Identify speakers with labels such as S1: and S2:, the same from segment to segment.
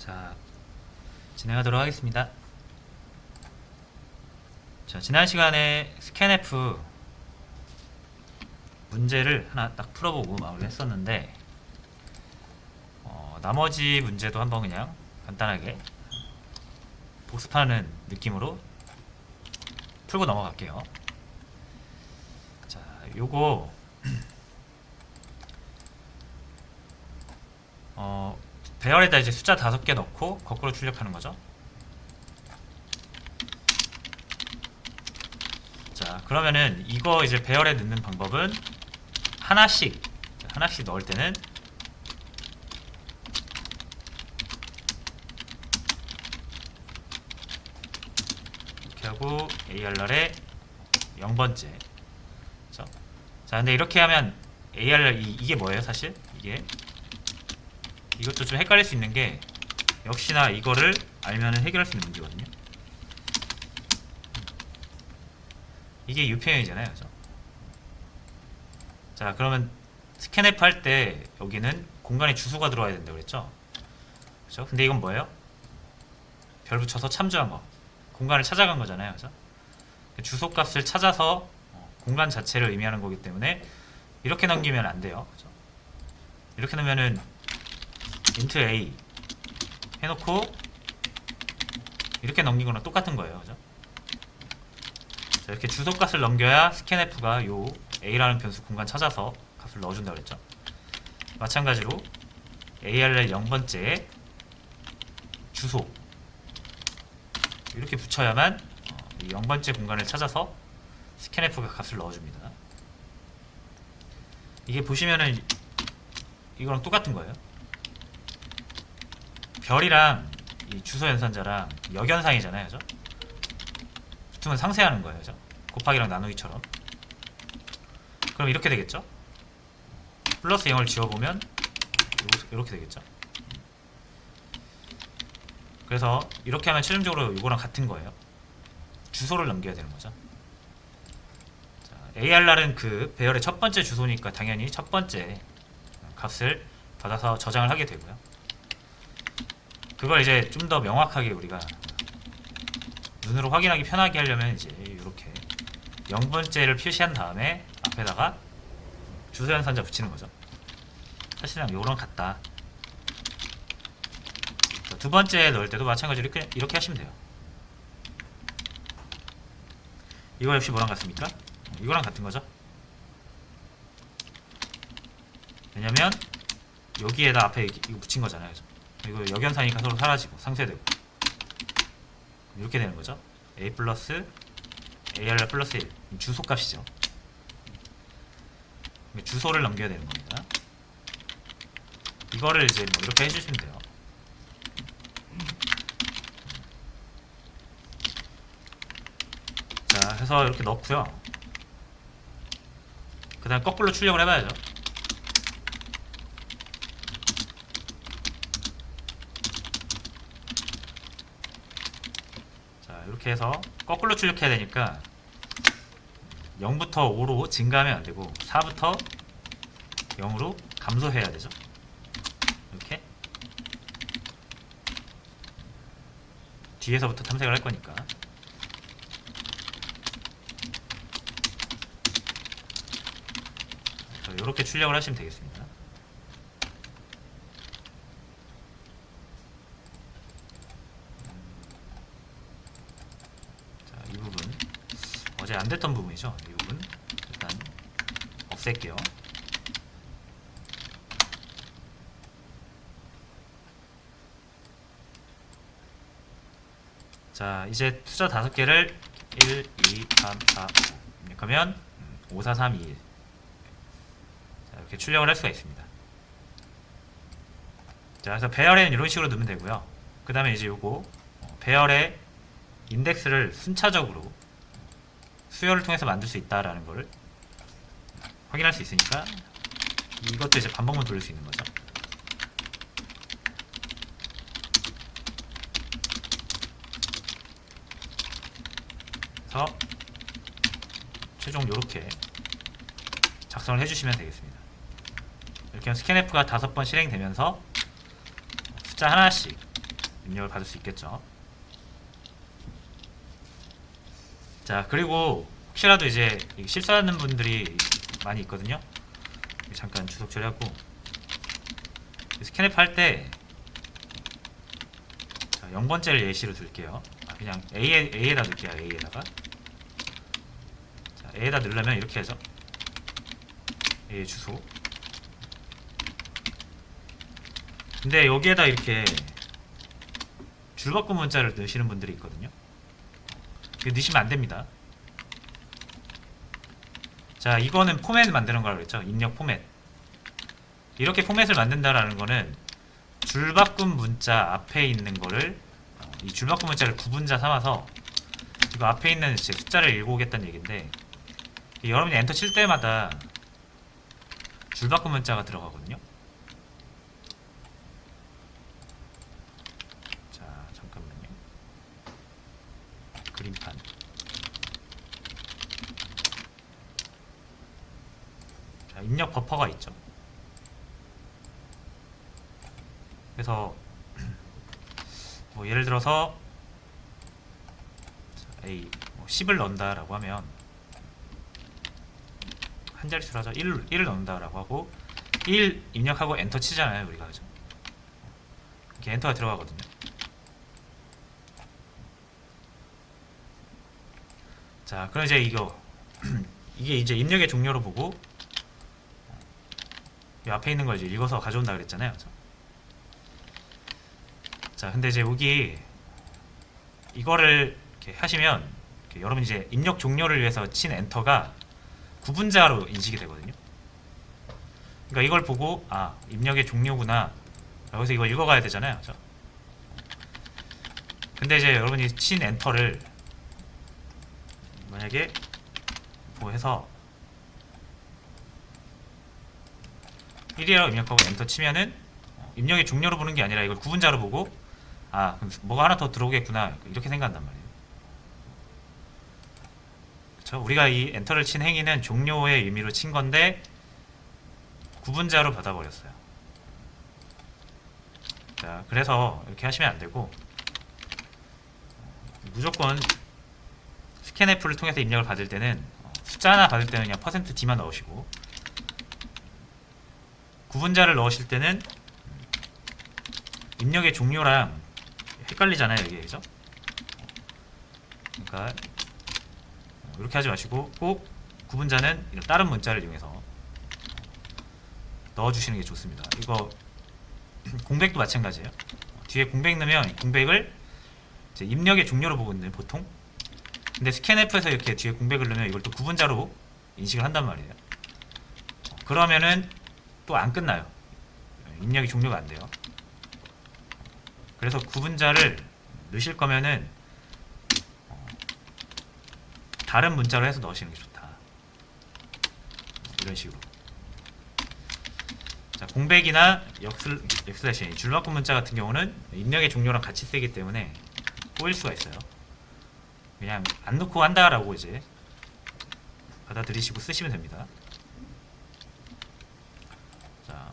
S1: 자, 진행하도록 하겠습니다. 자, 지난 시간에 스캔F 문제를 하나 딱 풀어보고 마무리 했었는데, 나머지 문제도 한번 그냥 간단하게 복습하는 느낌으로 풀고 넘어갈게요. 자, 요거 배열에다 이제 숫자 5개 넣고 거꾸로 출력하는 거죠. 자, 그러면은 이거 이제 배열에 넣는 방법은 하나씩 넣을 때는 이렇게 하고 ARR에 0번째. 그렇죠? 자, 근데 이렇게 하면 ARR 이게 뭐예요, 사실? 이것도 좀 헷갈릴 수 있는 게, 역시나 이거를 알면은 해결할 수 있는 문제거든요. 이게 U표현이잖아요, 그죠? 자, 그러면 스캔F 할 때 여기는 공간에 주소가 들어와야 된다고 그랬죠? 그죠? 근데 이건 뭐예요? 별 붙여서 참조한 거, 공간을 찾아간 거잖아요, 그죠? 주소 값을 찾아서 공간 자체를 의미하는 거기 때문에 이렇게 넘기면 안 돼요, 그죠? 이렇게 넣으면은 int a 해놓고 이렇게 넘긴 거랑 똑같은 거예요, 그죠? 자, 이렇게 주소 값을 넘겨야 scanf가 요 a라는 변수 공간 찾아서 값을 넣어준다고 그랬죠. 마찬가지로 ARR 0번째에 주소 이렇게 붙여야만 이 0번째 공간을 찾아서 scanf가 값을 넣어줍니다. 이게 보시면은 이거랑 똑같은 거예요. 별이랑 이 주소 연산자랑 역연상이잖아요, 그죠? 붙으면 상쇄하는 거예요, 그죠? 곱하기랑 나누기처럼. 그럼 이렇게 되겠죠? 플러스 0을 지워보면 이렇게 되겠죠? 그래서 이렇게 하면 최종적으로 이거랑 같은 거예요. 주소를 넘겨야 되는 거죠. 자, ARR은 그 배열의 첫 번째 주소니까 당연히 첫 번째 값을 받아서 저장을 하게 되고요. 그걸 이제 좀 더 명확하게 우리가 눈으로 확인하기 편하게 하려면 이제 이렇게 0번째를 표시한 다음에 앞에다가 주소 연산자 붙이는 거죠. 사실상 요거랑 같다. 자, 두 번째 넣을 때도 마찬가지로 이렇게 하시면 돼요. 이거 역시 뭐랑 같습니까? 이거랑 같은 거죠. 왜냐면 여기에다 앞에 이거 붙인 거잖아요, 그죠? 이거 역연산이니까 서로 사라지고 상쇄되고 이렇게 되는 거죠. a 플러스 ARR 플러스 1 주소 값이죠. 주소를 넘겨야 되는 겁니다. 이거를 이제 뭐 이렇게 해주시면 돼요. 자, 해서 이렇게 넣고요. 그 다음 거꾸로 출력을 해봐야죠. 이렇게 해서 거꾸로 출력해야 되니까 0부터 5로 증가하면 안 되고 4부터 0으로 감소해야 되죠. 이렇게 뒤에서부터 탐색을 할 거니까. 이렇게 출력을 하시면 되겠습니다. 어제 안 됐던 부분이죠. 이 부분 일단 없앨게요. 자, 이제 숫자 5개를 1, 2, 3, 4, 5 입력하면 5, 4, 3, 2, 1 자, 이렇게 출력을 할 수가 있습니다. 자, 그래서 배열에는 이런 식으로 넣으면 되고요. 그 다음에 이제 요거 배열의 인덱스를 순차적으로 수열을 통해서 만들 수 있다라는 걸 확인할 수 있으니까 이것도 이제 반복만 돌릴 수 있는 거죠. 그래서 최종 이렇게 작성을 해주시면 되겠습니다. 이렇게 하면 스캔F가 5번 실행되면서 숫자 하나씩 입력을 받을 수 있겠죠. 자, 그리고 혹시라도 이제 실수하는 분들이 많이 있거든요. 잠깐 주석 처리하고 스캔앱 할 때 0번째를 예시로 들게요. 그냥 A에다 넣을게요. A에다가. 자, A에다 넣으려면 이렇게 하죠. A 주소. 근데 여기에다 이렇게 줄바꿈 문자를 넣으시는 분들이 있거든요. 넣으시면 안됩니다. 자, 이거는 포맷 만드는 거라고 그랬죠. 입력 포맷. 이렇게 포맷을 만든다라는 거는 줄바꿈 문자 앞에 있는 거를 이 줄바꿈 문자를 구분자 삼아서 이거 앞에 있는 숫자를 읽어오겠다는 얘기인데, 여러분이 엔터 칠 때마다 줄바꿈 문자가 들어가거든요. 자, 잠깐만요. 그림판. 자, 입력 버퍼가 있죠. 그래서 뭐 예를 들어서 A 10을 넣는다라고 하면 한 자릿수로 하죠. 1을 넣는다라고 하고 1 입력하고 엔터 치잖아요, 우리가. 그죠? 이렇게 엔터가 들어가거든요. 자, 그럼 이제 이게 이제 입력의 종료로 보고 이 앞에 있는 걸 이제 읽어서 가져온다 그랬잖아요. 그죠? 자, 근데 이제 여기 이거를 이렇게 하시면 여러분 이제 입력 종료를 위해서 친 엔터가 구분자로 인식이 되거든요. 그러니까 이걸 보고 입력의 종료구나. 여기서 이걸 읽어가야 되잖아요. 그렇죠? 근데 이제 여러분이 친 엔터를 만약에 뭐 해서 1이라고 입력하고 엔터 치면은 입력의 종료로 보는 게 아니라 이걸 구분자로 보고 그럼 뭐가 하나 더 들어오겠구나, 이렇게 생각한단 말이에요. 그쵸? 우리가 이 엔터를 친 행위는 종료의 의미로 친 건데 구분자로 받아버렸어요. 자, 그래서 이렇게 하시면 안 되고 무조건 스캔F를 통해서 입력을 받을 때는 숫자 하나 받을 때는 그냥 %D만 넣으시고, 구분자를 넣으실 때는 입력의 종료랑 헷갈리잖아요, 이게. 그죠? 그러니까 이렇게 하지 마시고 꼭 구분자는 이런 다른 문자를 이용해서 넣어주시는 게 좋습니다. 이거 공백도 마찬가지예요. 뒤에 공백 넣으면 공백을 이제 입력의 종료로 보거든요, 보통. 근데 스캔F에서 이렇게 뒤에 공백을 넣으면 이걸 또 구분자로 인식을 한단 말이에요. 그러면은 또 안 끝나요. 입력이 종료가 안 돼요. 그래서 구분자를 넣으실 거면은 다른 문자로 해서 넣으시는 게 좋다. 이런 식으로. 자, 공백이나 역슬래시 줄바꿈 문자 같은 경우는 입력의 종료랑 같이 쓰기 때문에 꼬일 수가 있어요. 그냥 안 넣고 한다라고 이제 받아들이시고 쓰시면 됩니다. 자,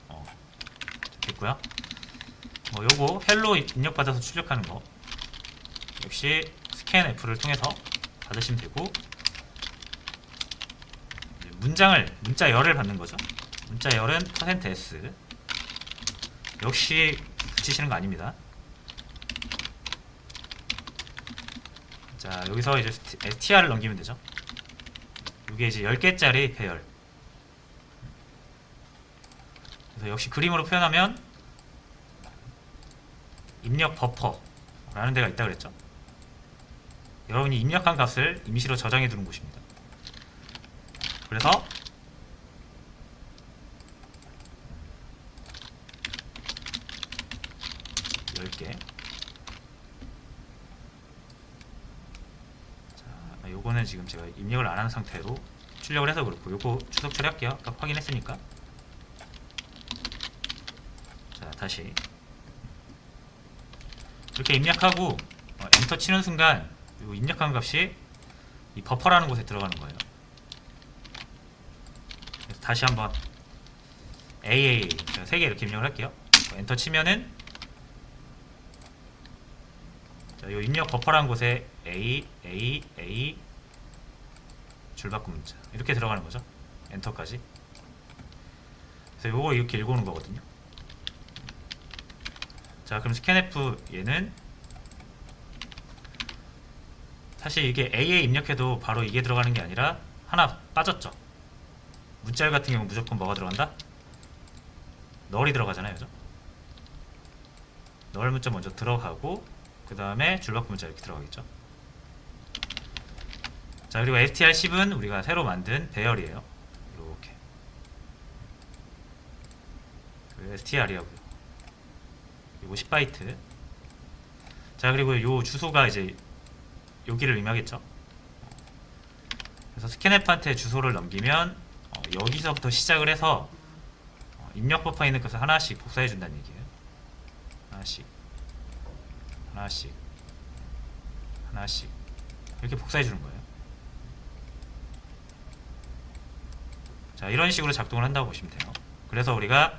S1: 됐고요. 요거 헬로 입력받아서 출력하는 거 역시 스캔F를 통해서 받으시면 되고, 문자열을 받는 거죠. 문자열은 %S 역시 붙이시는 거 아닙니다. 자, 여기서 이제 str을 넘기면 되죠. 이게 이제 10개짜리 배열. 그래서 역시 그림으로 표현하면 입력 버퍼라는 데가 있다 그랬죠. 여러분이 입력한 값을 임시로 저장해 두는 곳입니다. 그래서 자, 요거는 지금 제가 입력을 안 한 상태로 출력을 해서 그렇고, 요거 추석 처리할게요. 아까 확인했으니까. 자, 다시 이렇게 입력하고 엔터 치는 순간 요 입력한 값이 이 버퍼라는 곳에 들어가는 거예요. 그래서 다시 한번 AAA 제가 3개 이렇게 입력을 할게요. 엔터 치면은 자, 요 입력 버퍼라는 곳에 A 줄바꿈 문자 이렇게 들어가는 거죠. 엔터까지. 그래서 요거 이렇게 읽어오는 거거든요. 자, 그럼 scanf 얘는 사실 이게 A에 입력해도 바로 이게 들어가는 게 아니라 하나 빠졌죠. 문자열 같은 경우 무조건 뭐가 들어간다? 널이 들어가잖아요, 그죠? 널 문자 먼저 들어가고 그 다음에 줄바꿈 문자 이렇게 들어가겠죠. 자, 그리고 str10은 우리가 새로 만든 배열이에요. 이렇게 str이라고요. 이거 10바이트. 자, 그리고 요 주소가 이제 여기를 의미하겠죠. 그래서 scanf한테 주소를 넘기면 여기서부터 시작을 해서 입력 버퍼에 있는 것을 하나씩 복사해 준다는 얘기예요. 하나씩 이렇게 복사해 주는 거예요. 자, 이런 식으로 작동을 한다고 보시면 돼요. 그래서 우리가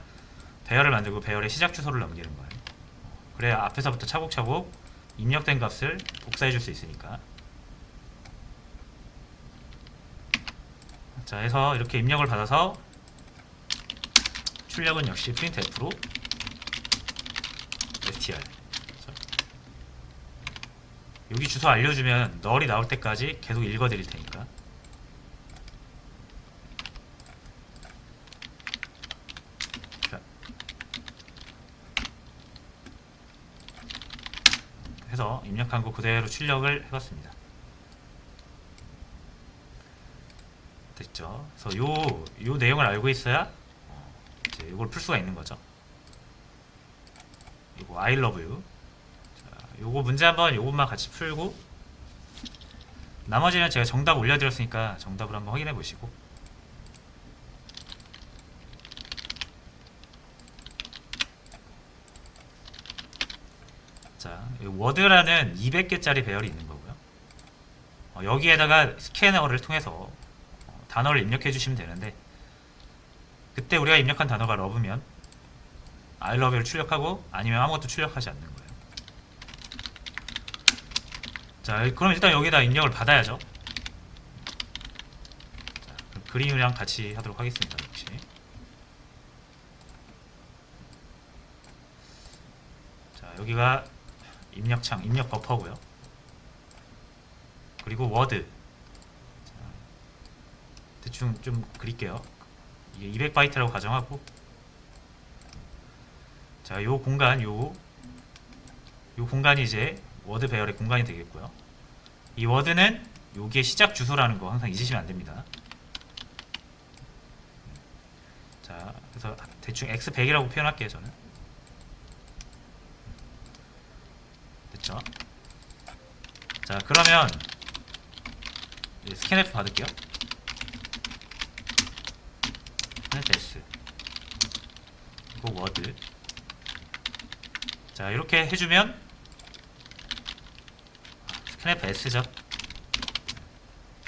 S1: 배열을 만들고 배열의 시작 주소를 넘기는 거예요. 그래야 앞에서부터 차곡차곡 입력된 값을 복사해 줄 수 있으니까. 자, 해서 이렇게 입력을 받아서 출력은 역시 printf로 str. 여기 주소 알려주면 널이 나올 때까지 계속 읽어드릴 테니까. 자, 해서 입력한 거 그대로 출력을 해봤습니다. 됐죠? 그래서 요 내용을 알고 있어야 이제 이걸 풀 수가 있는 거죠. 이거 I love you. 자, 요거 문제 한번 요것만 같이 풀고 나머지는 제가 정답 올려드렸으니까 정답을 한번 확인해 보시고. 자, 워드라는 200개짜리 배열이 있는 거고요. 여기에다가 스캐너를 통해서 단어를 입력해 주시면 되는데, 그때 우리가 입력한 단어가 러브면 I love you를 출력하고 아니면 아무것도 출력하지 않는 거예요. 자, 그럼 일단 여기다 입력을 받아야죠. 자, 그림이랑 같이 하도록 하겠습니다. 역시. 자, 여기가 입력창, 입력 버퍼고요. 그리고 워드. 자, 대충 좀 그릴게요. 이게 200바이트라고 가정하고, 자, 요 공간, 요 공간이 이제 워드 배열의 공간이 되겠고요. 이 워드는 여기에 시작 주소라는 거 항상 잊으시면 안 됩니다. 자, 그래서 대충 x100이라고 표현할게요, 저는. 됐죠? 자, 그러면 스캔F 받을게요. S 그리고 워드. 자, 이렇게 해주면 스캔F S죠.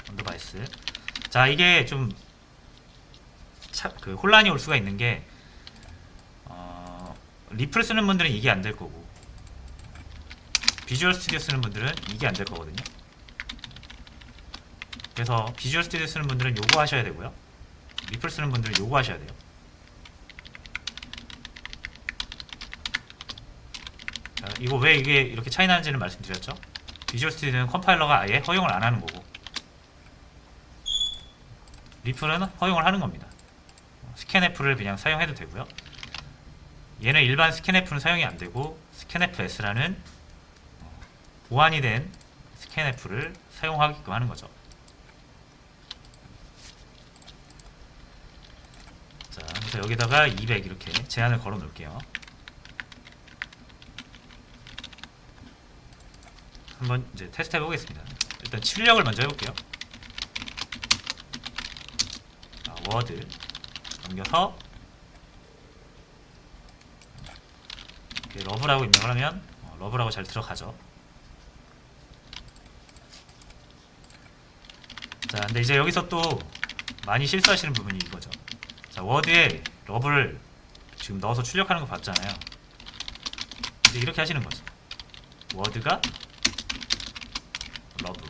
S1: 언더바 S. 자, 이게 좀 혼란이 올 수가 있는 게 리플 쓰는 분들은 이게 안 될 거고 비주얼 스튜디오 쓰는 분들은 이게 안 될 거거든요. 그래서 비주얼 스튜디오 쓰는 분들은 요거 하셔야 되고요. 리플 쓰는 분들은 요거 하셔야 돼요. 자, 이거 왜 이게 이렇게 차이 나는지는 말씀드렸죠. 비주얼 스튜디오는 컴파일러가 아예 허용을 안 하는 거고 리플은 허용을 하는 겁니다. 스캔F를 그냥 사용해도 되고요. 얘는 일반 스캔F는 사용이 안 되고 스캔F S라는 보완이 된 스캔F를 사용하게끔 하는 거죠. 자, 그래서 여기다가 200 이렇게 제한을 걸어 놓을게요. 한번 이제 테스트 해보겠습니다. 일단 출력을 먼저 해볼게요. 자, 워드 넘겨서 이렇게 러브라고 입력을 하면 러브라고 잘 들어가죠. 자, 근데 이제 여기서 또 많이 실수하시는 부분이 이거죠. 자, 워드에 러브를 지금 넣어서 출력하는 거 봤잖아요. 이제 이렇게 하시는 거죠. 워드가 love.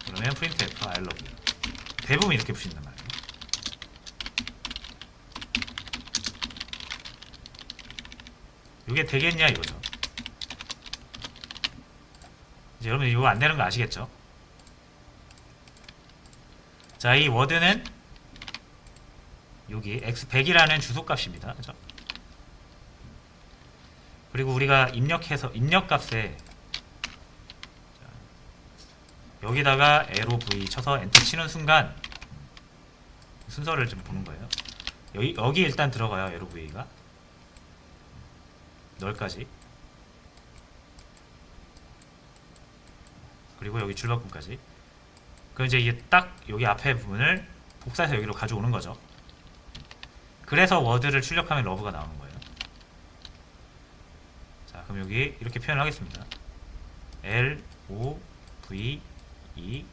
S1: 그러면 printf I love you. 대부분 이렇게 푸신단 말이에요. 이게 되겠냐 이거죠. 이제 여러분 이거 안 되는 거 아시겠죠? 자, 이 워드는 여기 x100이라는 주소값입니다. 그죠? 그리고 우리가 입력해서 입력값에 여기다가 에로 v 쳐서 엔터 치는 순간 순서를 좀 보는 거예요. 여기 일단 들어가요. 에로 v가 널까지. 그리고 여기 줄바꿈까지. 그럼 이제 이게 딱 여기 앞에 부분을 복사해서 여기로 가져오는 거죠. 그래서 워드를 출력하면 러브가 나오는 거예요. 자, 그럼 여기 이렇게 표현을 하겠습니다. L, O, V, E,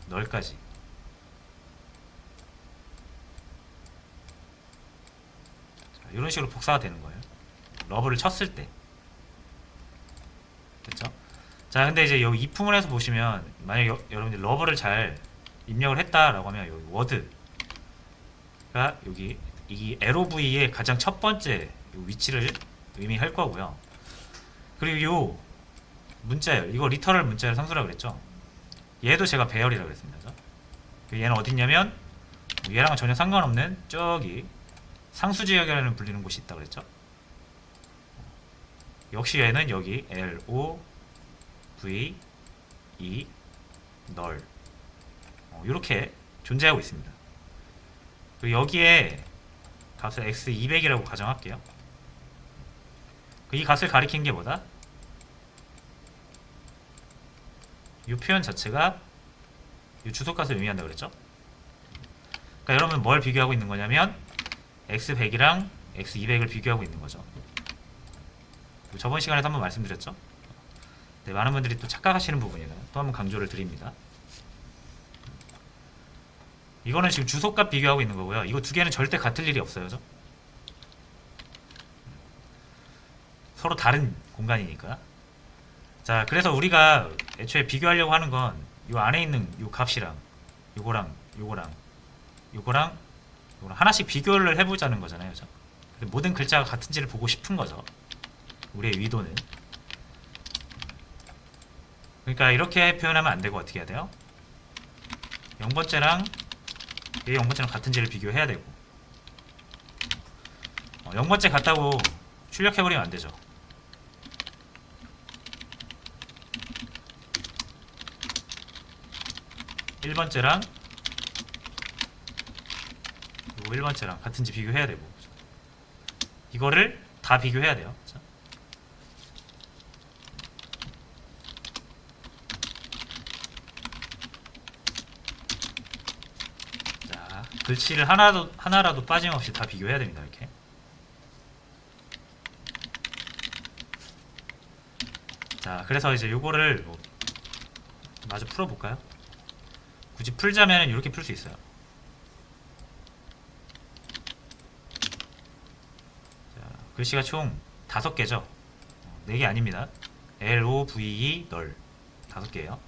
S1: 널까지. 자, 이런 식으로 복사가 되는 거예요. 러브를 쳤을 때. 됐죠? 자, 근데 이제 여기 이풍문에서 보시면 만약에 여러분들이 러브를 잘 입력을 했다라고 하면 여기 워드가 여기 이 LOV의 가장 첫 번째 위치를 의미할 거고요. 그리고 요 문자열, 이거 리터럴 문자열 상수라고 그랬죠. 얘도 제가 배열이라고 그랬습니다. 얘는 어딨냐면 얘랑은 전혀 상관없는 저기 상수지역이라는 불리는 곳이 있다고 그랬죠. 역시 얘는 여기 L, O, V, E, 널 이렇게 존재하고 있습니다. 그리고 여기에 값을 x200이라고 가정할게요. 이 값을 가리킨 게 뭐다? 이 표현 자체가 이 주소값을 의미한다고 그랬죠? 그러니까 여러분 뭘 비교하고 있는 거냐면 x100이랑 x200을 비교하고 있는 거죠. 저번 시간에도 한번 말씀드렸죠? 네, 많은 분들이 또 착각하시는 부분이에요. 또 한번 강조를 드립니다. 이거는 지금 주소값 비교하고 있는 거고요. 이거 두 개는 절대 같을 일이 없어요. 그죠? 서로 다른 공간이니까. 자, 그래서 우리가 애초에 비교하려고 하는 건 이 안에 있는 이 값이랑 요거랑 하나씩 비교를 해보자는 거잖아요. 그죠? 모든 글자가 같은지를 보고 싶은 거죠. 우리의 의도는. 그러니까 이렇게 표현하면 안 되고 어떻게 해야 돼요? 0번째랑 얘 0번째랑 같은지를 비교해야 되고 0번째 같다고 출력해버리면 안 되죠. (1번째랑) 그리고 1번째랑 같은지 비교해야 되고 이거를 다 비교해야 돼요. 그렇죠? 자, 글씨를 하나라도 빠짐없이 다 비교해야 됩니다. 이렇게. 자, 그래서 이제 요거를 마저 풀어볼까요? 굳이 풀자면 이렇게 풀 수 있어요. 자, 글씨가 총 5개죠. 4개 아닙니다. L, O, V, E, 널 5개예요.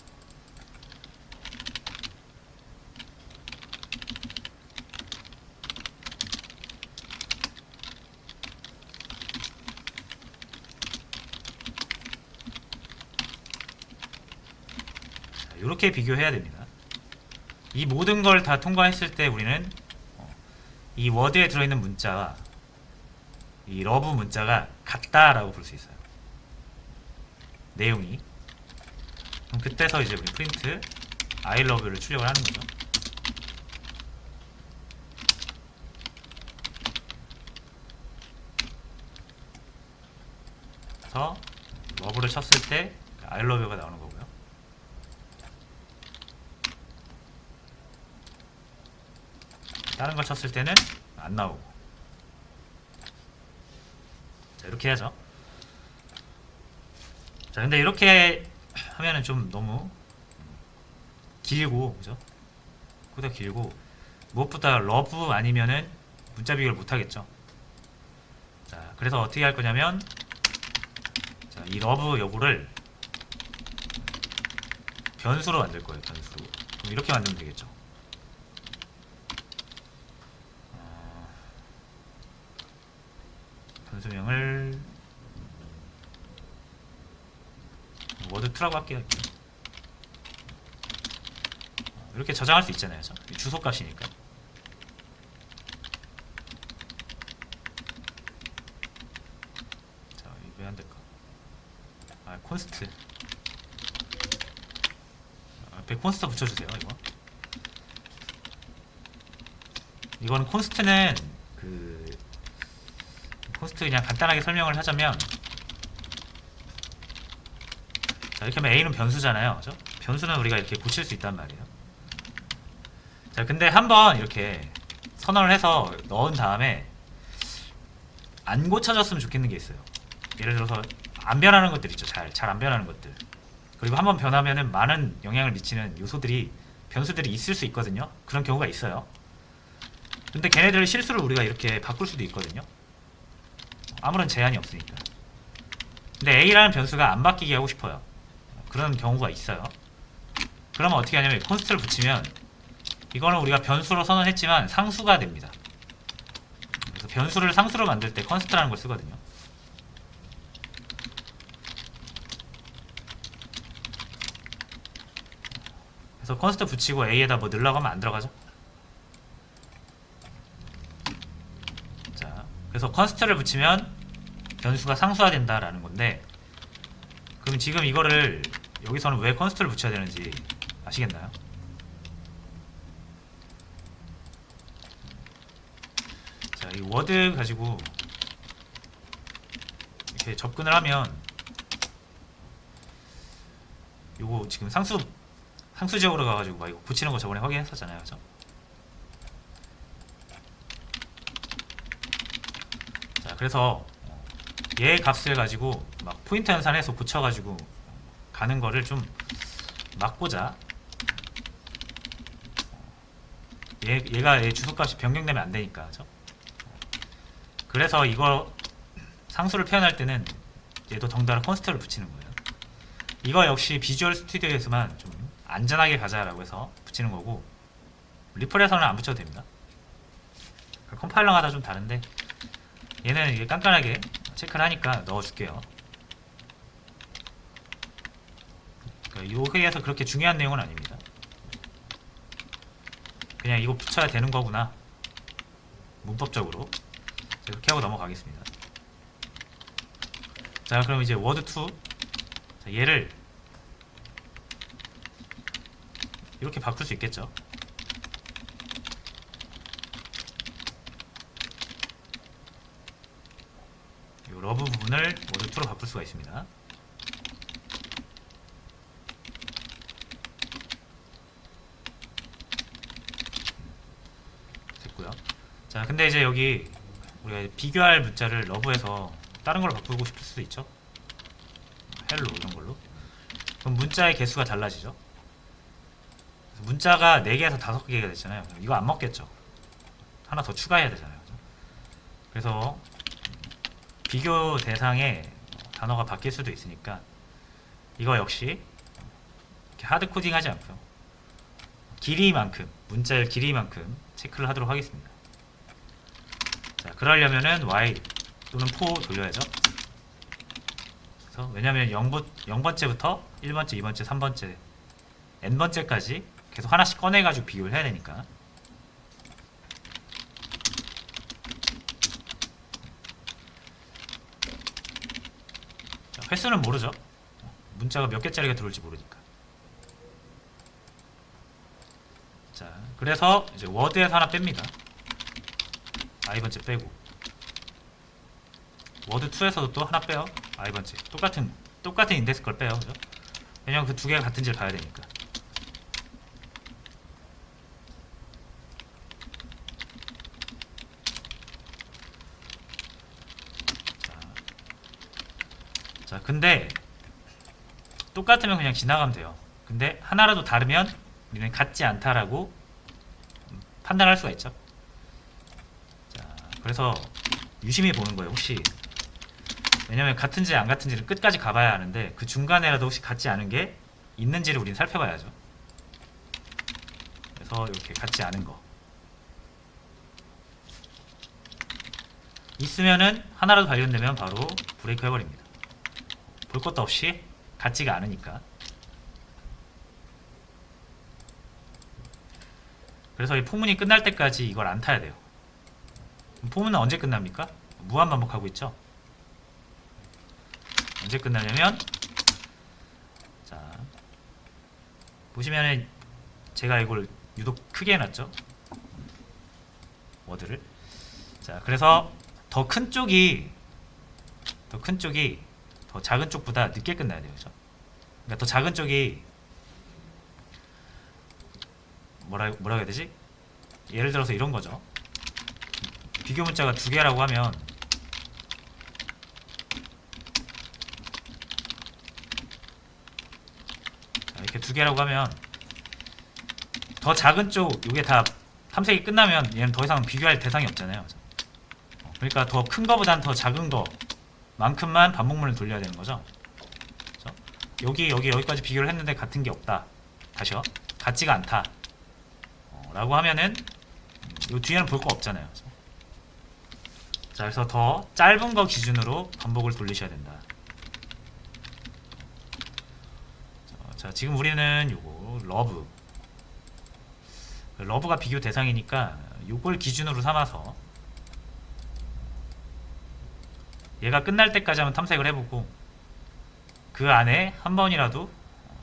S1: 이렇게 비교해야 됩니다. 이 모든 걸 다 통과했을 때 우리는 이 워드에 들어있는 문자와 이 러브 문자가 같다라고 볼 수 있어요. 내용이. 그럼 그때서 이제 우리 프린트 I love you를 출력을 하는 거죠. 그래서 love를 쳤을 때 I love you가 나오는 거고요. 다른 걸 쳤을 때는 안 나오고. 자, 이렇게 해야죠. 자, 근데 이렇게 하면은 좀 너무 길고, 그죠? 보다 길고, 무엇보다 러브 아니면은 문자 비교를 못 하겠죠. 자, 그래서 어떻게 할 거냐면, 자, 이 러브 여부를 변수로 만들 거예요. 변수로. 그럼 이렇게 만들면 되겠죠. 변수명을 워드2라고 할게요. 이렇게 저장할 수 있잖아요. 주소값이니까. 자, 이거 왜 안 될까? 아, 콘스트. 앞에 콘스트 붙여주세요. 이거는 콘스트는 콘스트 그냥 간단하게 설명을 하자면, 자, 이렇게 하면 A는 변수잖아요. 그죠? 변수는 우리가 이렇게 고칠 수 있단 말이에요. 자, 근데 한번 이렇게 선언을 해서 넣은 다음에 안 고쳐졌으면 좋겠는 게 있어요. 예를 들어서 안 변하는 것들 있죠. 잘 안 변하는 것들. 그리고 한번 변하면은 많은 영향을 미치는 요소들이, 변수들이 있을 수 있거든요. 그런 경우가 있어요. 근데 걔네들 실수를 우리가 이렇게 바꿀 수도 있거든요. 아무런 제한이 없으니까. 근데 A라는 변수가 안 바뀌게 하고 싶어요. 그런 경우가 있어요. 그러면 어떻게 하냐면 콘스트를 붙이면, 이거는 우리가 변수로 선언했지만 상수가 됩니다. 그래서 변수를 상수로 만들 때 컨스트라는 걸 쓰거든요. 그래서 컨스트 붙이고 A에다 뭐 넣으려고 하면 안 들어가죠. 자, 그래서 컨스트를 붙이면 변수가 상수화된다라는 건데, 그럼 지금 이거를 여기서는 왜 컨스트를 붙여야 되는지 아시겠나요? 자, 이 워드 가지고 이렇게 접근을 하면, 요거 지금 상수 지역으로 가가지고 막 이거 붙이는 거 저번에 확인했었잖아요. 그죠? 자, 그래서 얘 값을 가지고 막 포인트 연산해서 고쳐가지고 가는 거를 좀 막고자, 얘가 얘 주소값이 변경되면 안 되니까. 그죠? 그래서 이거 상수를 표현할 때는 얘도 덩달아 컨스트를 붙이는 거예요. 이거 역시 비주얼 스튜디오에서만 좀 안전하게 가자라고 해서 붙이는 거고, 리플에서는 안 붙여도 됩니다. 컴파일러마다 좀 다른데, 얘는 이게 깐깐하게 체크를 하니까 넣어줄게요. 이 회의에서 그렇게 중요한 내용은 아닙니다. 그냥 이거 붙여야 되는 거구나, 문법적으로. 그렇게 하고 넘어가겠습니다. 자, 그럼 이제 워드2, 얘를 이렇게 바꿀 수 있겠죠. 이 러브 부분을 워드2로 바꿀 수가 있습니다. 됐고요. 자, 근데 이제 여기 우리가 비교할 문자를 러브에서 다른 걸로 바꾸고 싶을 수도 있죠. 헬로 이런 걸로. 그럼 문자의 개수가 달라지죠. 문자가 4개에서 5개가 됐잖아요. 이거 안 먹겠죠. 하나 더 추가해야 되잖아요. 그래서 비교 대상에 단어가 바뀔 수도 있으니까 이거 역시 이렇게 하드 코딩 하지 않고요, 길이만큼, 문자의 길이만큼 체크를 하도록 하겠습니다. 자, 그러려면은 y 또는 포 돌려야죠. 그래서 왜냐면 0번째부터 1번째, 2번째, 3번째, n번째까지 계속 하나씩 꺼내가지고 비교를 해야 되니까. 자, 횟수는 모르죠. 문자가 몇 개짜리가 들어올지 모르니까. 자, 그래서 이제 워드에서 하나 뺍니다. i번째 빼고, 워드2에서도 또 하나 빼요. i번째 똑같은 인덱스 걸 빼요. 그죠? 왜냐면 그 두 개가 같은지를 봐야 되니까. 자, 근데 똑같으면 그냥 지나가면 돼요. 근데 하나라도 다르면 우리는 같지 않다라고 판단할 수가 있죠. 자, 그래서 유심히 보는 거예요. 혹시, 왜냐면 같은지 안 같은지를 끝까지 가봐야 하는데 그 중간에라도 혹시 같지 않은 게 있는지를 우린 살펴봐야죠. 그래서 이렇게 같지 않은 거 있으면은 하나라도 발견되면 바로 브레이크 해버립니다. 볼 것도 없이 같지가 않으니까. 그래서 이 포문이 끝날 때까지 이걸 안 타야 돼요. 포문은 언제 끝납니까? 무한 반복하고 있죠. 언제 끝나냐면, 자 보시면은 제가 이걸 유독 크게 해놨죠, 워드를. 자 그래서 더 큰 쪽이 더 작은 쪽보다 늦게 끝나야 돼요. 그죠? 그러니까 더 작은 쪽이 뭐라 해야 되지? 예를 들어서 이런 거죠. 비교 문자가 2개라고 하면 이렇게 2개라고 하면 더 작은 쪽 이게 다 탐색이 끝나면 얘는 더 이상 비교할 대상이 없잖아요. 그러니까 더 큰 거보단 더 작은 거만큼만 반복문을 돌려야 되는 거죠. 여기까지 비교를 했는데 같은 게 없다. 다시요. 같지가 않다. 라고 하면은 이 뒤에는 볼 거 없잖아요. 자, 그래서 더 짧은 거 기준으로 반복을 돌리셔야 된다. 자, 지금 우리는 요거 러브가 비교 대상이니까 요걸 기준으로 삼아서 얘가 끝날 때까지 한번 탐색을 해보고 그 안에 한 번이라도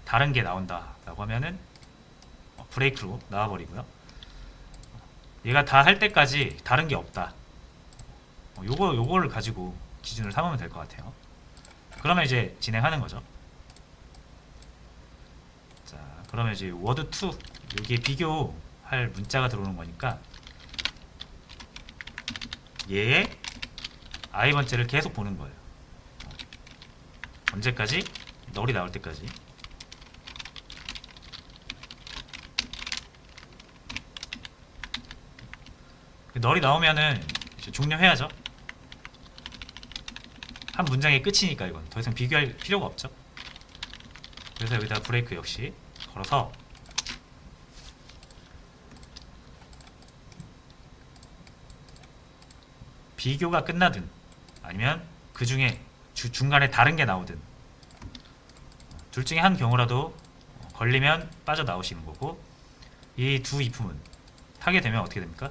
S1: 다른 게 나온다 라고 하면은 브레이크로 나와버리고요. 얘가 다 할 때까지 다른 게 없다, 요거를 가지고 기준을 삼으면 될 것 같아요. 그러면 이제 진행하는 거죠. 자, 그러면 이제 워드 2 여기에 비교할 문자가 들어오는 거니까 얘의 i번째를 계속 보는 거예요. 언제까지? 널이 나올 때까지. 널이 나오면은 이제 종료해야죠. 한 문장의 끝이니까 이건 더 이상 비교할 필요가 없죠. 그래서 여기다 브레이크 역시 걸어서 비교가 끝나든 아니면 그 중에 중간에 다른 게 나오든 둘 중에 한 경우라도 걸리면 빠져나오시는 거고, 이 두 이품은 타게 되면 어떻게 됩니까?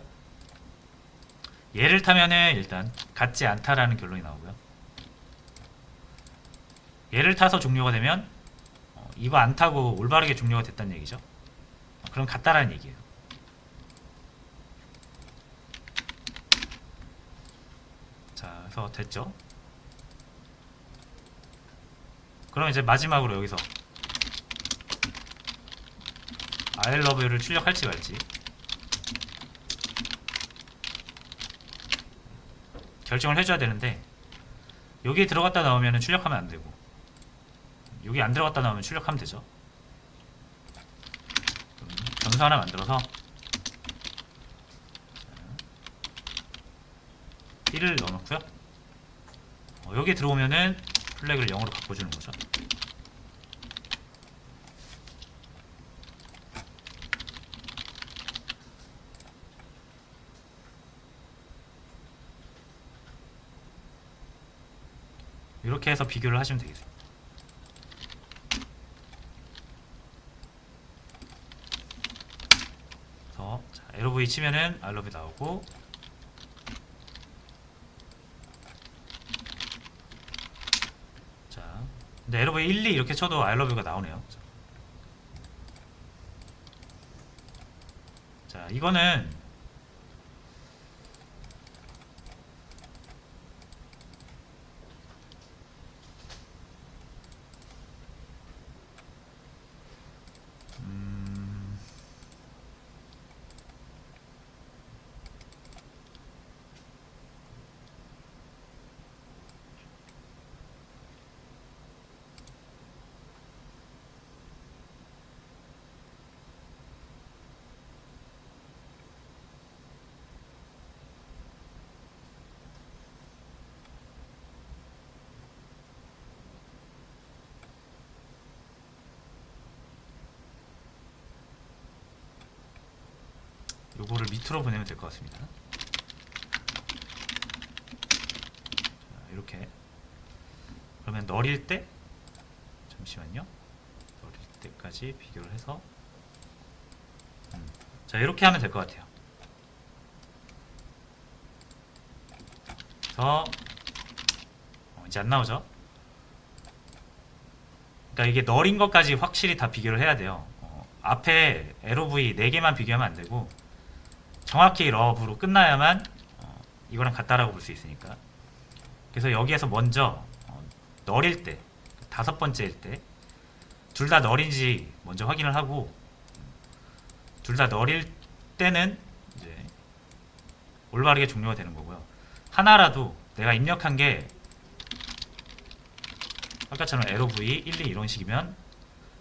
S1: 얘를 타면은 일단 같지 않다라는 결론이 나오고요. 얘를 타서 종료가 되면 이거 안 타고 올바르게 종료가 됐다는 얘기죠. 그럼 같다라는 얘기예요. 자, 그래서 됐죠. 그럼 이제 마지막으로 여기서 I love you를 출력할지 말지 결정을 해줘야 되는데, 여기에 들어갔다 나오면 출력하면 안 되고 여기 안 들어갔다 나오면 출력하면 되죠. 변수 하나 만들어서 1을 넣어놓고요. 여기에 들어오면은 플래그를 0으로 바꿔주는 거죠. 이렇게 해서 비교를 하시면 되겠습니다. 그래서 LOV 치면은 I love you 나오고, 자, 근데 LOV 1, 2 이렇게 쳐도 I love you가 나오네요. 자, 이거는 요거를 밑으로 보내면 될 것 같습니다. 자, 이렇게. 그러면 널일 때, 잠시만요. 널일 때까지 비교를 해서, 자, 이렇게 하면 될 것 같아요. 그래서 이제 안 나오죠. 그러니까 이게 널인 것까지 확실히 다 비교를 해야 돼요. 앞에 LOV 4개만 비교하면 안 되고 정확히 러브로 끝나야만 이거랑 같다라고 볼 수 있으니까. 그래서 여기에서 먼저 널일 때, 5번째일 때 둘 다 널인지 먼저 확인을 하고, 둘 다 널일 때는 이제 올바르게 종료가 되는 거고요. 하나라도 내가 입력한 게 아까처럼 LOV 1, 2 이런 식이면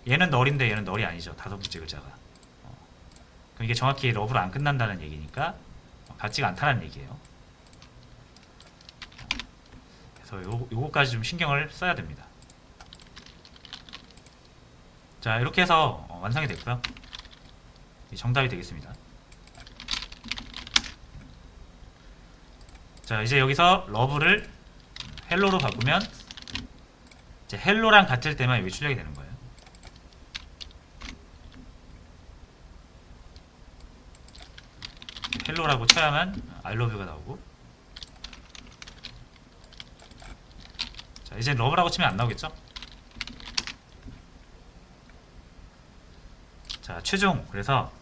S1: 얘는 널인데 얘는 널이 아니죠. 5번째 글자가. 그럼 이게 정확히 러브로 안 끝난다는 얘기니까 같지가 않다는 얘기예요. 그래서 요거까지 좀 신경을 써야 됩니다. 자, 이렇게 해서 완성이 됐고요. 정답이 되겠습니다. 자, 이제 여기서 러브를 헬로로 바꾸면 이제 헬로랑 같을 때만 여기 출력이 되는 거예요. 헬로라고 쳐야만 I love you가 나오고, 자, 이제 러브라고 치면 안 나오겠죠? 자, 최종. 그래서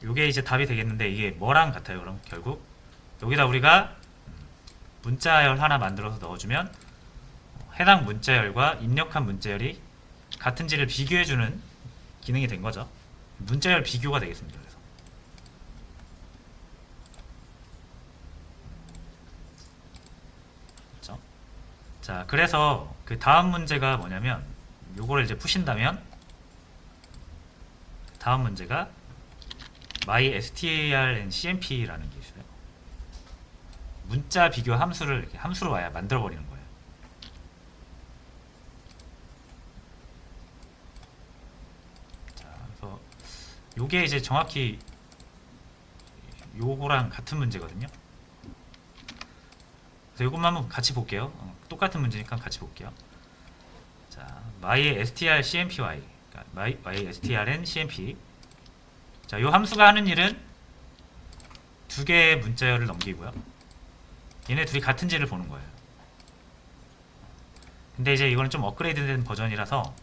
S1: 요게 이제 답이 되겠는데 이게 뭐랑 같아요? 그럼 결국 여기다 우리가 문자열 하나 만들어서 넣어주면 해당 문자열과 입력한 문자열이 같은지를 비교해주는 기능이 된 거죠. 문자열 비교가 되겠습니다. 그래서 그렇죠? 자, 그래서 그 다음 문제가 뭐냐면 요거를 이제 푸신다면 다음 문제가 mystrncmp라는 게 있어요. 문자 비교 함수를 이렇게 함수로 와야 만들어 버리는 거예요. 자, 그래서 요게 이제 정확히 요거랑 같은 문제거든요. 그래서 요것만 한번 같이 볼게요. 똑같은 문제니까 같이 볼게요. 자, mystrcmpy, 그러니까 mystrncmp. 자, 요 함수가 하는 일은 두 개의 문자열을 넘기고요. 얘네 둘이 같은지를 보는 거예요. 근데 이제 이거는 좀 업그레이드된 버전이라서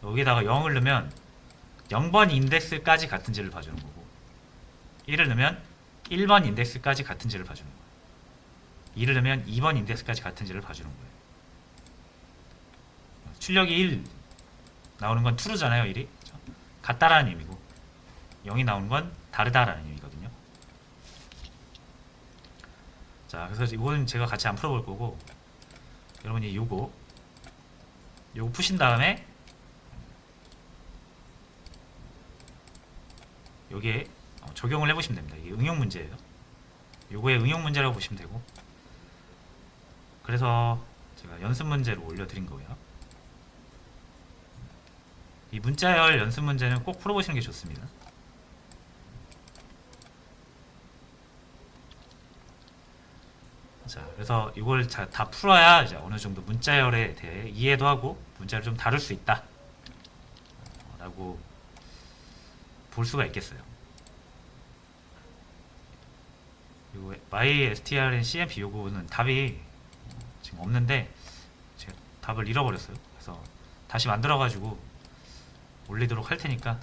S1: 여기다가 0을 넣으면 0번 인덱스까지 같은지를 봐주는 거고, 1을 넣으면 1번 인덱스까지 같은지를 봐주는 거예요. 2를 넣으면 2번 인덱스까지 같은지를 봐주는 거예요. 출력이 1 나오는 건 true잖아요. 1이 그렇죠? 같다라는 의미고, 0이 나오는 건 다르다라는 의미거든요. 자, 그래서 이거는 제가 같이 안 풀어볼 거고, 여러분이 요거 푸신 다음에 여기에 적용을 해보시면 됩니다. 이게 응용 문제예요. 요거의 응용 문제라고 보시면 되고, 그래서 제가 연습 문제로 올려드린 거고요. 이 문자열 연습 문제는 꼭 풀어보시는 게 좋습니다. 자, 그래서 이걸 다 풀어야 이제 어느 정도 문자열에 대해 이해도 하고 문자를 좀 다룰 수 있다 라고 볼 수가 있겠어요. 요 mystrncmp 요거는 답이 지금 없는데 제가 답을 잃어버렸어요. 그래서 다시 만들어 가지고 올리도록 할 테니까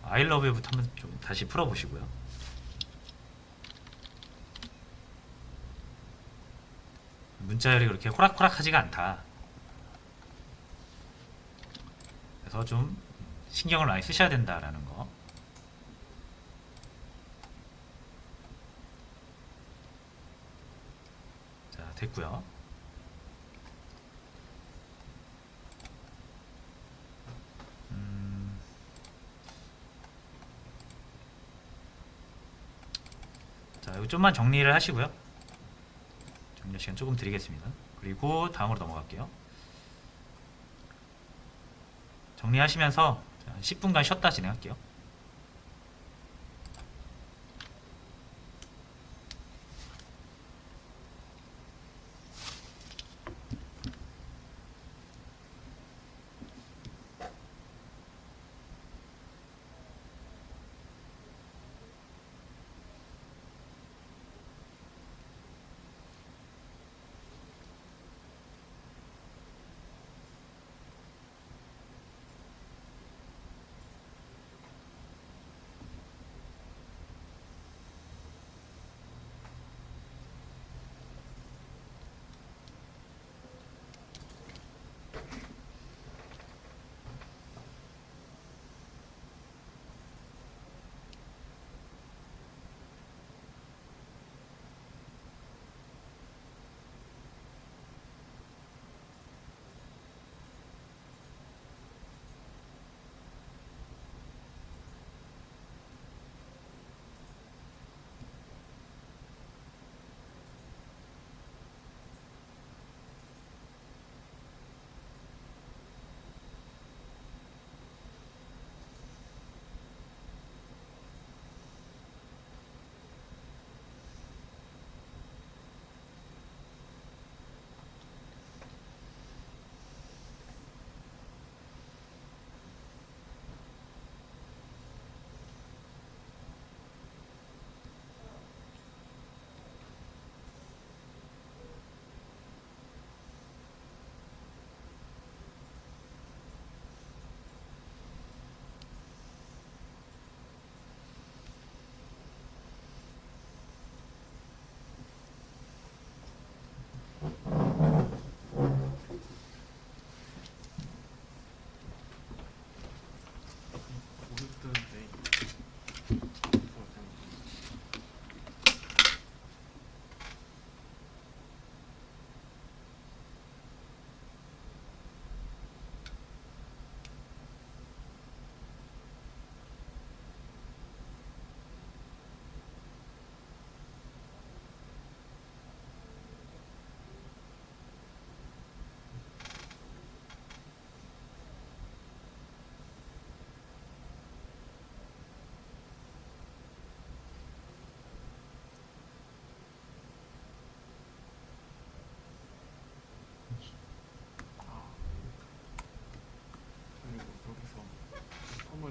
S1: I love you부터 한번 좀 다시 풀어 보시고요. 문자열이 그렇게 호락호락하지가 않다. 그래서 좀 신경을 많이 쓰셔야 된다라는 거. 자, 됐고요. 자, 이거 좀만 정리를 하시고요. 정리 시간 조금 드리겠습니다. 그리고 다음으로 넘어갈게요. 정리하시면서 10분간 쉬었다 진행할게요.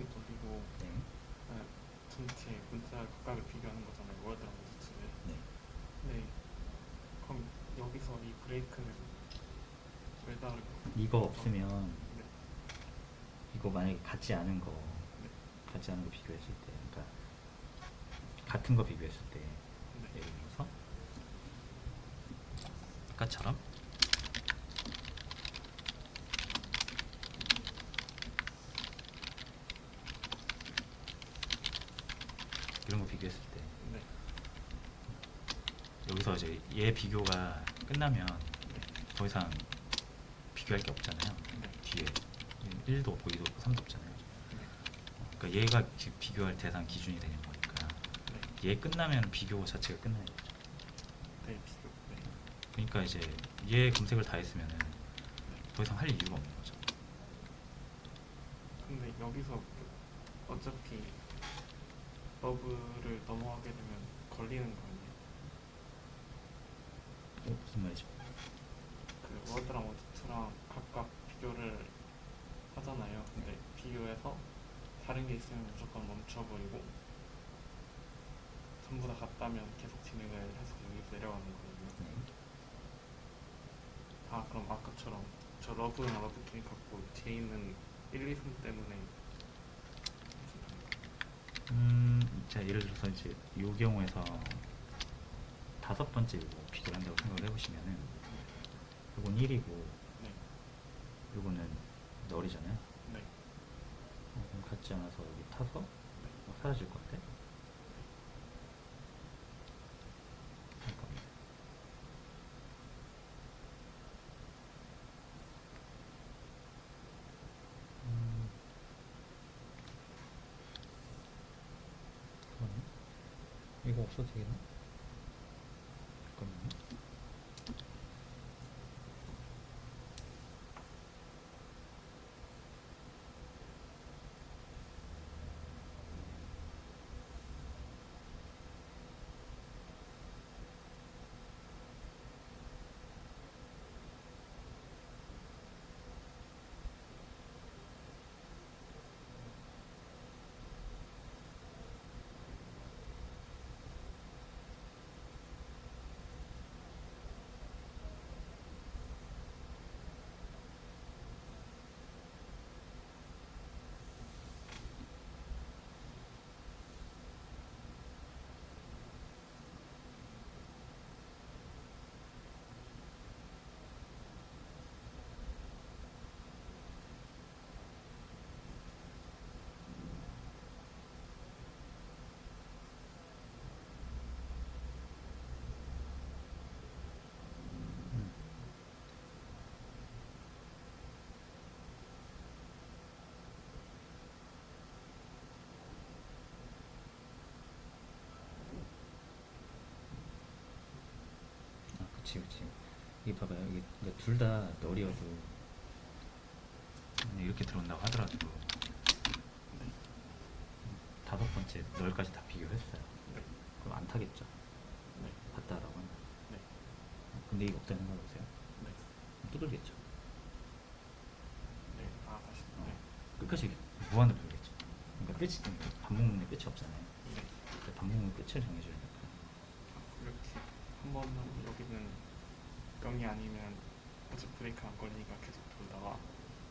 S2: 번번이 돌리고
S3: 네.
S2: 전체 문자 각각을 비교하는 거잖아요. 월드랑 워드2를.
S3: 네.
S2: 네. 그럼 여기서 이 브레이크는 왜 다르고?
S3: 이거 없으면
S2: 네.
S3: 이거 만약에 같지 않은 거
S2: 네.
S3: 비교했을 때, 그러니까 같은 거 비교했을 때,
S2: 네.
S3: 예를 들어서
S1: 아까처럼 이런 거 비교했을 때
S2: 네.
S1: 여기서 이제 얘 비교가 끝나면
S2: 네.
S1: 더 이상 비교할 게 없잖아요.
S2: 네.
S1: 뒤에 1도 없고 2도 없고 3도 없잖아요.
S2: 네.
S1: 그러니까 얘가 비교할 대상 기준이 되는 거니까
S2: 네.
S1: 얘 끝나면 비교 자체가 끝나요.
S2: 네. 비교. 네.
S1: 그러니까 이제 얘 검색을 다 했으면은 더 이상 할 이유가 없는 거죠.
S2: 근데 여기서 어차피 러브를 넘어가게 되면 걸리는 거 아니에요?
S3: 무슨 말이죠?
S2: 그 워드랑 워드2랑 각각 비교를 하잖아요. 근데 비교해서 다른 게 있으면 무조건 멈춰버리고 전부 다 같다면 계속 진행을 해서 여기서 내려가는 거거든요.
S3: 네.
S2: 아, 그럼 아까처럼 저 러브랑 러브끼리 갖고 뒤에 있는 1, 2, 3 때문에
S1: 자 예를 들어서 이제 이 경우에서 다섯 번째 이거 비교를 한다고 생각을 해보시면은 요건 1이고
S2: 네.
S1: 요거는 널이잖아요.
S2: 네.
S1: 그럼 같지 않아서 여기 타서 사라질 것 같아. 잠깐만. 잠깐만요. 이거 없어도 되겠나? 잠깐만요. 아, 그치. 이게 봐봐요. 이게 둘 다 널이어도 이렇게 들어온다고 하더라도 다섯 번째 널까지 다 비교했어요.
S2: 네.
S1: 그럼 안 타겠죠.
S2: 네.
S1: 같다라고 하면.
S2: 네.
S1: 근데 이거 없다는 생각 보세요.
S2: 네.
S1: 두들겠죠.
S2: 네. 아, 다시. 네.
S1: 끝까지 무한으로 돌겠죠. 그러니까 끝이 반복문의 끝이 없잖아요.
S2: 네.
S1: 반복문 끝을 정해주니까.
S2: 이렇게 한 번은 여기는 0이 아니면 어차피 브레이크 안 걸리니까 계속 돌다가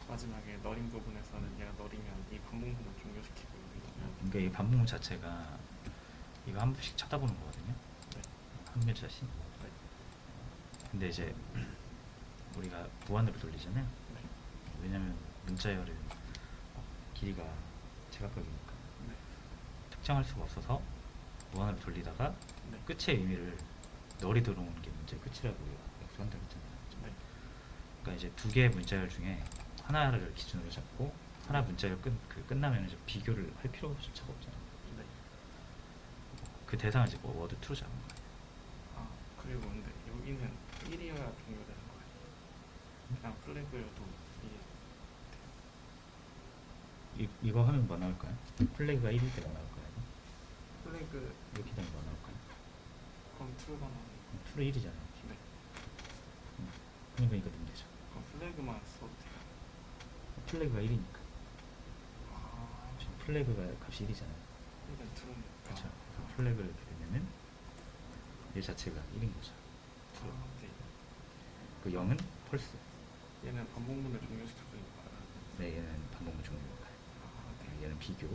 S2: 마지막에 너린 부분에서는 얘가 너리면 이 반복문을 종료시키고 여기는
S1: 그러니까 이 반복문 자체가 이거 한 번씩 쳐다보는 거거든요.
S2: 네.
S1: 한 글자씩.
S2: 네.
S1: 근데 이제 우리가 무한으로 돌리잖아요.
S2: 네.
S1: 왜냐면 문자열은 길이가 제각각이니까
S2: 네.
S1: 특정할 수가 없어서 무한으로 돌리다가
S2: 네.
S1: 끝의 의미를 널이 들어오는 게 문제의 끝이라고 약속한다고 했잖아요.
S2: 네.
S1: 그러니까 이제 두 개의 문자열 중에 하나를 기준으로 잡고 하나 문자열 끝나면 이제 비교를 할 필요조차가 없잖아요.
S2: 네.
S1: 그 대상을 이제 뭐 워드2로 잡은 거예요.
S2: 아, 그리고 근데 여기는 1이어야 종료되는 거예요. 그냥 플래그여도 이게
S1: 이거 하면 뭐 나올까요? 플래그가 1일 때 뭐 나올까요?
S2: 플래그
S1: 이렇게 되면 뭐 나올까요?
S2: 그럼 true가 나오는
S1: 트루 1이잖아요.
S2: 네.
S1: 그러니까 이거 문제죠.
S2: 그럼 플래그만 써도 돼요.
S1: 플래그가 1이니까.
S2: 아,
S1: 지금
S3: 플래그가 값이 1이잖아요.
S2: 일단 트루니까.
S3: 그렇죠. 그래서 플래그를 이렇게 되면은 얘 자체가 1인 거죠.
S2: 네.
S3: 그 0은 펄스.
S2: 얘는 반복문을 종료시켜주니까.
S3: 네, 얘는 반복문 종료입니다.
S2: 네.
S3: 얘는 비교.